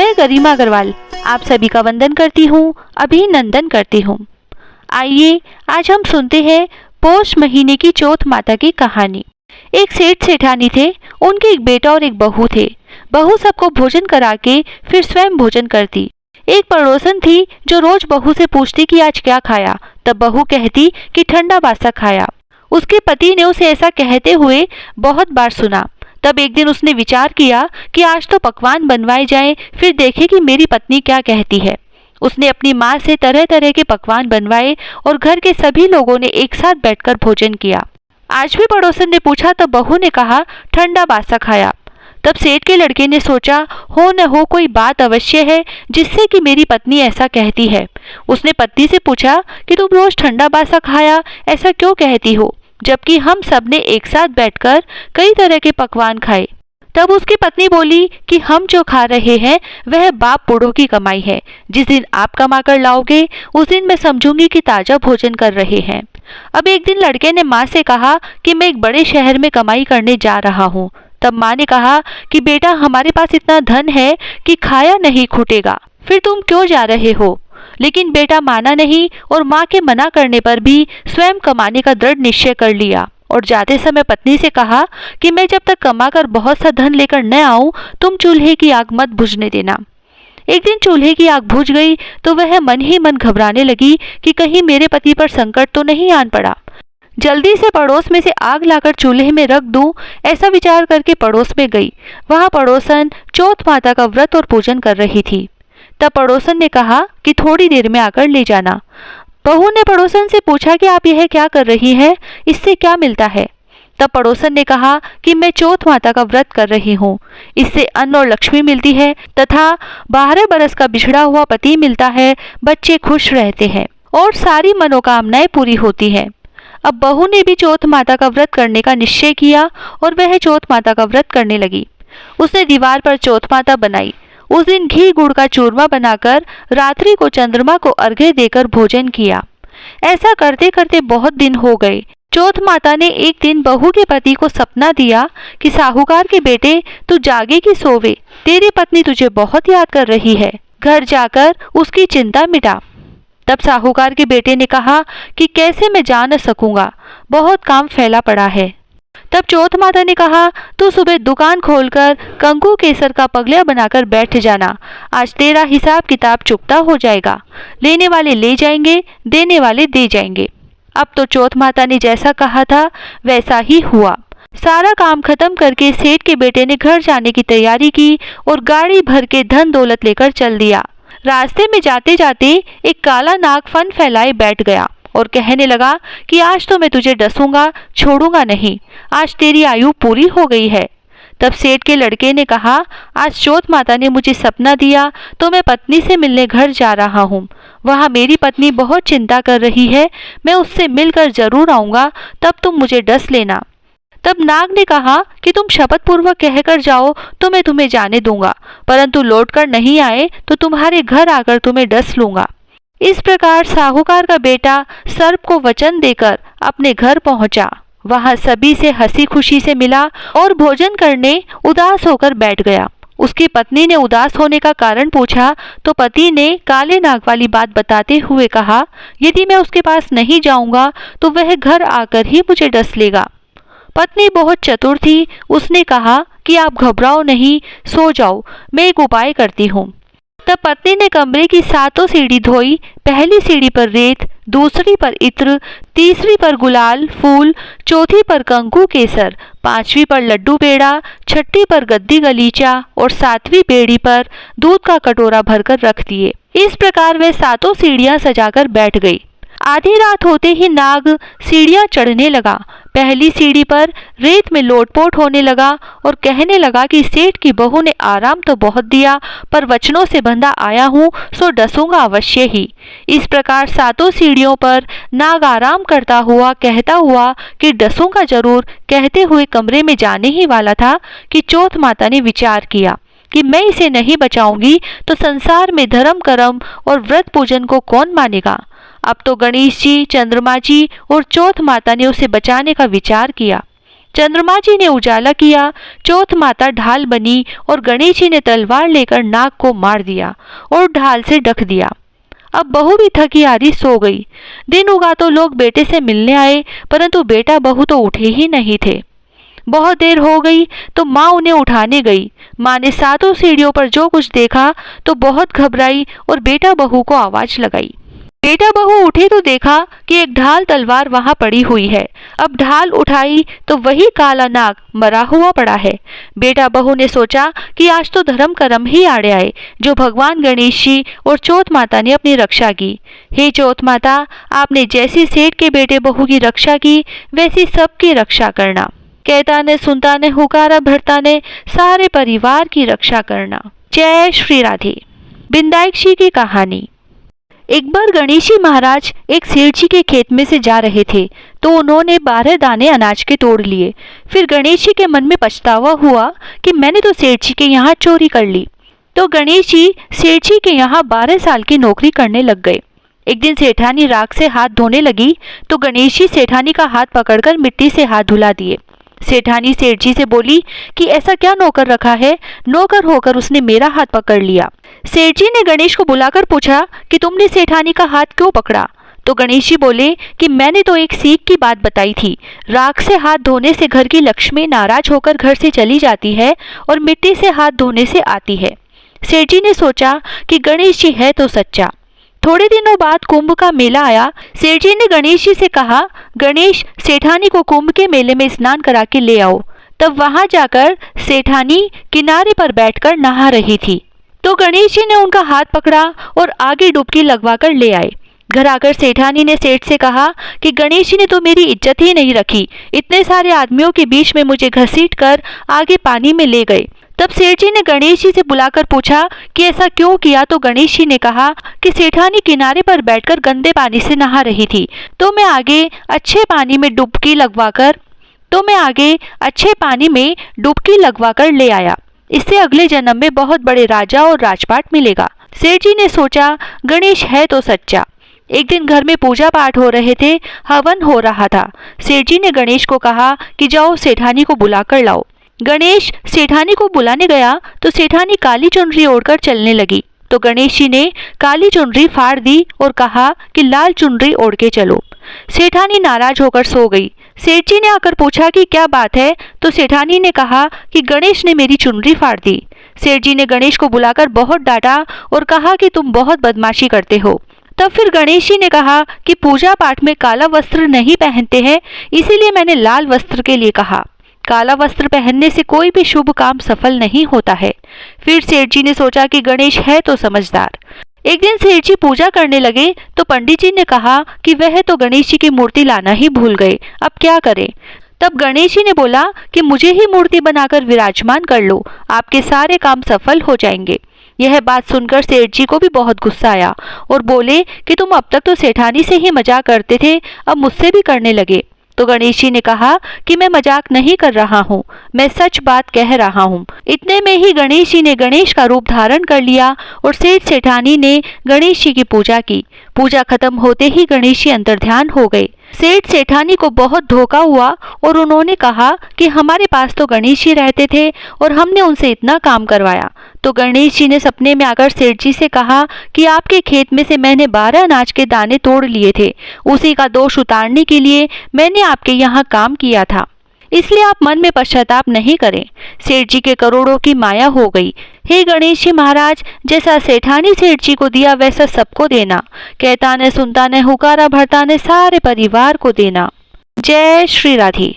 मैं गरिमा अग्रवाल आप सभी का वंदन करती हूँ, अभिनंदन करती हूँ। आइए आज हम सुनते हैं पौष महीने की चौथ माता की कहानी। एक सेठ सेठानी थे, उनके एक बेटा और एक बहू थे। बहू सबको भोजन करा के फिर स्वयं भोजन करती। एक पड़ोसन थी जो रोज बहू से पूछती कि आज क्या खाया, तब बहू कहती कि ठंडा बासा खाया। उसके पति ने उसे ऐसा कहते हुए बहुत बार सुना। तब एक दिन उसने विचार किया कि आज तो पकवान बनवाए जाएं, फिर देखे कि मेरी पत्नी क्या कहती है। उसने अपनी माँ से तरह तरह के पकवान बनवाए और घर के सभी लोगों ने एक साथ बैठकर भोजन किया। आज भी पड़ोसन ने पूछा तो बहू ने कहा ठंडा बासा खाया। तब सेठ के लड़के ने सोचा हो न हो कोई बात अवश्य है जिससे कि मेरी पत्नी ऐसा कहती है। उसने पत्नी से पूछा कि तुम रोज ठंडा बासा खाया ऐसा क्यों कहती हो, जबकि हम सब ने एक साथ बैठकर कई तरह के पकवान खाए। तब उसकी पत्नी बोली कि हम जो खा रहे हैं वह बाप बूढ़ों की कमाई है। जिस दिन आप कमा कर लाओगे उस दिन मैं समझूंगी कि ताजा भोजन कर रहे हैं। अब एक दिन लड़के ने माँ से कहा कि मैं एक बड़े शहर में कमाई करने जा रहा हूँ। तब माँ ने कहा कि बेटा हमारे पास इतना धन है कि खाया नहीं छूटेगा, फिर तुम क्यों जा रहे हो। लेकिन बेटा माना नहीं और माँ के मना करने पर भी स्वयं कमाने का दृढ़ निश्चय कर लिया और जाते समय पत्नी से कहा कि मैं जब तक कमाकर बहुत सा धन लेकर न आऊं तुम चूल्हे की आग मत बुझने देना। एक दिन चूल्हे की आग बुझ गई तो वह मन ही मन घबराने लगी कि कहीं मेरे पति पर संकट तो नहीं आन पड़ा। जल्दी से पड़ोस में से आग लाकर चूल्हे में रख दूं, ऐसा विचार करके पड़ोस में गई। वहां पड़ोसन चौथ माता का व्रत और पूजन कर रही थी। तब पड़ोसन ने कहा कि थोड़ी देर में आकर ले जाना। बहू ने पड़ोसन से पूछा कि आप यह क्या कर रही है, इससे क्या मिलता है। तब पड़ोसन ने कहा कि मैं चौथ माता का व्रत कर रही हूँ, इससे अन्न और लक्ष्मी मिलती है तथा 12 बरस का बिछड़ा हुआ पति मिलता है, बच्चे खुश रहते हैं और सारी मनोकामनाएं पूरी होती हैं। अब बहू ने भी चौथ माता का व्रत करने का निश्चय किया और वह चौथ माता का व्रत करने लगी। उसने दीवार पर चौथ माता बनाई। उस दिन घी गुड़ का चूरमा बनाकर रात्रि को चंद्रमा को अर्घ्य देकर भोजन किया। ऐसा करते करते बहुत दिन हो गए। चौथ माता ने एक दिन बहू के पति को सपना दिया कि साहूकार के बेटे तू जागे कि सोवे, तेरी पत्नी तुझे बहुत याद कर रही है, घर जाकर उसकी चिंता मिटा। तब साहूकार के बेटे ने कहा कि कैसे मैं जा न सकूंगा, बहुत काम फैला पड़ा है। तब चौथ माता ने कहा तू सुबह दुकान खोलकर कंकु केसर का पगलिया बनाकर बैठ जाना, आज तेरा हिसाब किताब चुकता हो जाएगा। लेने वाले ले जाएंगे, देने वाले दे जाएंगे। अब तो चौथ माता ने जैसा कहा था वैसा ही हुआ। सारा काम खत्म करके सेठ के बेटे ने घर जाने की तैयारी की और गाड़ी भर के धन दौलत लेकर चल दिया। रास्ते में जाते जाते एक काला नाग फन फैलाए बैठ गया और कहने लगा कि आज तो मैं तुझे डसूंगा, छोड़ूंगा नहीं, आज तेरी आयु पूरी हो गई है। तब सेठ के लड़के ने कहा आज चौथ माता ने मुझे सपना दिया तो मैं पत्नी से मिलने घर जा रहा हूँ। वहाँ मेरी पत्नी बहुत चिंता कर रही है, मैं उससे मिलकर जरूर आऊँगा, तब तुम मुझे डस लेना। तब नाग ने कहा कि तुम शपथ पूर्वक कहकर जाओ तो मैं तुम्हें जाने दूंगा, परंतु लौटकर नहीं आए तो तुम्हारे घर आकर तुम्हें डस लूंगा। इस प्रकार साहूकार का बेटा सर्प को वचन देकर अपने घर पहुंचा। वहां सभी से हंसी खुशी से मिला और भोजन करने उदास होकर बैठ गया। उसकी पत्नी ने उदास होने का कारण पूछा तो पति ने काले नाग वाली बात बताते हुए कहा यदि मैं उसके पास नहीं जाऊंगा तो वह घर आकर ही मुझे डस लेगा। पत्नी बहुत चतुर थी, उसने कहा कि आप घबराओ नहीं, सो जाओ, मैं एक उपाय करती हूँ। तब पत्नी ने कमरे की 7 सीढ़ी धोई। पहली सीढ़ी पर रेत, दूसरी पर इत्र, तीसरी पर गुलाल फूल, चौथी पर कंकु केसर, 5वीं पर लड्डू पेड़ा, 6ठी पर गद्दी गलीचा और 7वीं बेड़ी पर दूध का कटोरा भरकर रख दिए। इस प्रकार वह 7 सीढ़ियां सजाकर बैठ गई। आधी रात होते ही नाग सीढ़ियां चढ़ने लगा। पहली सीढ़ी पर रेत में लोटपोट होने लगा और कहने लगा कि सेठ की बहू ने आराम तो बहुत दिया, पर वचनों से बंधा आया हूँ सो डसूंगा अवश्य ही। इस प्रकार 7 सीढ़ियों पर नाग आराम करता हुआ कहता हुआ कि डसूंगा जरूर कहते हुए कमरे में जाने ही वाला था कि चौथ माता ने विचार किया कि मैं इसे नहीं बचाऊंगी तो संसार में धर्म कर्म और व्रत पूजन को कौन मानेगा। अब तो गणेश जी, चंद्रमा जी और चौथ माता ने उसे बचाने का विचार किया। चंद्रमा जी ने उजाला किया, चौथ माता ढाल बनी और गणेश जी ने तलवार लेकर नाग को मार दिया और ढाल से ढक दिया। अब बहू भी थकी हारी सो गई। दिन उगा तो लोग बेटे से मिलने आए, परंतु बेटा बहू तो उठे ही नहीं थे। बहुत देर हो गई तो माँ उन्हें उठाने गई। माँ ने सातों सीढ़ियों पर जो कुछ देखा तो बहुत घबराई और बेटा बहू को आवाज लगाई। बेटा बहू उठे तो देखा कि एक ढाल तलवार वहां पड़ी हुई है। अब ढाल उठाई तो वही काला नाग मरा हुआ पड़ा है। बेटा बहू ने सोचा कि आज तो धर्म कर्म ही आड़े आए, जो भगवान गणेश जी और चौथ माता ने अपनी रक्षा की। हे चौथ माता, आपने जैसी सेठ के बेटे बहू की रक्षा की, वैसी सबकी रक्षा करना। कहता ने सुनता ने हुकारा भरता ने सारे परिवार की रक्षा करना। जय श्री राधे। बिंदायक जी की कहानी। एक बार गणेश जी महाराज एक सेठ जी के खेत में से जा रहे थे तो उन्होंने 12 दाने अनाज के तोड़ लिए। फिर गणेश जी के मन में पछतावा हुआ कि मैंने तो सेठ जी के यहाँ चोरी कर ली। तो गणेश जी सेठ जी के यहाँ 12 साल की नौकरी करने लग गए। एक दिन सेठानी राख से हाथ धोने लगी तो गणेश जी सेठानी का हाथ पकड़कर मिट्टी से हाथ धुला दिए। सेठानी सेठ जी से बोली कि ऐसा क्या नौकर रखा है, नौकर होकर उसने मेरा हाथ पकड़ लिया। सेठ जी ने गणेश को बुलाकर पूछा कि तुमने सेठानी का हाथ क्यों पकड़ा। तो गणेश जी बोले कि मैंने तो एक सीख की बात बताई थी, राख से हाथ धोने से घर की लक्ष्मी नाराज होकर घर से चली जाती है और मिट्टी से हाथ धोने से आती है। सेठ जी ने सोचा कि गणेश जी है तो सच्चा। थोड़े दिनों बाद कुंभ का मेला आया। सेठ जी ने गणेश जी से कहा, गणेश सेठानी को कुंभ के मेले में स्नान करा के ले आओ। तब वहां जाकर सेठानी किनारे पर बैठकर नहा रही थी तो गणेश जी ने उनका हाथ पकड़ा और आगे डुबकी लगवाकर ले आए। घर आकर सेठानी ने सेठ से कहा कि गणेश जी ने तो मेरी इज्जत ही नहीं रखी, इतने सारे आदमियों के बीच में मुझे घसीट कर आगे पानी में ले गए। तब सेठ जी ने गणेश जी से बुलाकर पूछा कि ऐसा क्यों किया। तो गणेश जी ने कहा कि सेठानी किनारे पर बैठकर गंदे पानी से नहा रही थी तो मैं आगे अच्छे पानी में डुबकी लगवाकर ले आया। इससे अगले जन्म में बहुत बड़े राजा और राजपाट मिलेगा। सेठ जी ने सोचा गणेश है तो सच्चा। एक दिन घर में पूजा पाठ हो रहे थे, हवन हो रहा था। सेठ जी ने गणेश को कहा कि जाओ सेठानी को बुला कर लाओ। गणेश सेठानी को बुलाने गया तो सेठानी काली चुनरी ओढ़कर चलने लगी। तो गणेश जी ने काली चुनरी फाड़ दी और कहा कि लाल चुनरी ओढ़ के चलो। सेठानी नाराज होकर सो गई। सेठ जी ने आकर पूछा कि क्या बात है। तो सेठानी ने कहा कि गणेश ने मेरी चुनरी फाड़ दी। सेठ जी ने गणेश को बुलाकर बहुत डांटा और कहा कि तुम बहुत बदमाशी करते हो। तब फिर गणेश जी ने कहा कि पूजा पाठ में काला वस्त्र नहीं पहनते हैं, इसीलिए मैंने लाल वस्त्र के लिए कहा। काला वस्त्र पहनने से कोई भी शुभ काम सफल नहीं होता है। फिर सेठ जी ने सोचा कि गणेश है तो समझदार। एक दिन सेठ जी पूजा करने लगे तो पंडित जी ने कहा कि वह तो गणेश जी की मूर्ति लाना ही भूल गए, अब क्या करें। तब गणेश जी ने बोला कि मुझे ही मूर्ति बनाकर विराजमान कर लो, आपके सारे काम सफल हो जाएंगे। यह बात सुनकर सेठ जी को भी बहुत गुस्सा आया और बोले कि तुम अब तक तो सेठानी से ही मजाक करते थे, अब मुझसे भी करने लगे। तो गणेश जी ने कहा कि मैं मजाक नहीं कर रहा हूँ, मैं सच बात कह रहा हूँ। इतने में ही गणेश जी ने गणेश का रूप धारण कर लिया और सेठ सेठानी ने गणेश जी की पूजा की। पूजा खत्म होते ही गणेश जी अंतर्ध्यान हो गए। सेठ सेठानी को बहुत धोखा हुआ और उन्होंने कहा कि हमारे पास तो गणेश जी रहते थे और हमने उनसे इतना काम करवाया। तो गणेश जी ने सपने में आकर सेठ जी से कहा कि आपके खेत में से मैंने 12 अनाज के दाने तोड़ लिए थे, उसी का दोष उतारने के लिए मैंने आपके यहाँ काम किया था, इसलिए आप मन में पश्चाताप नहीं करें। सेठ जी के करोड़ों की माया हो गई। हे गणेश जी महाराज, जैसा सेठानी सेठ जी को दिया वैसा सबको देना। कहता ने सुनता ने हुकारा भरता ने सारे परिवार को देना। जय श्री राधे।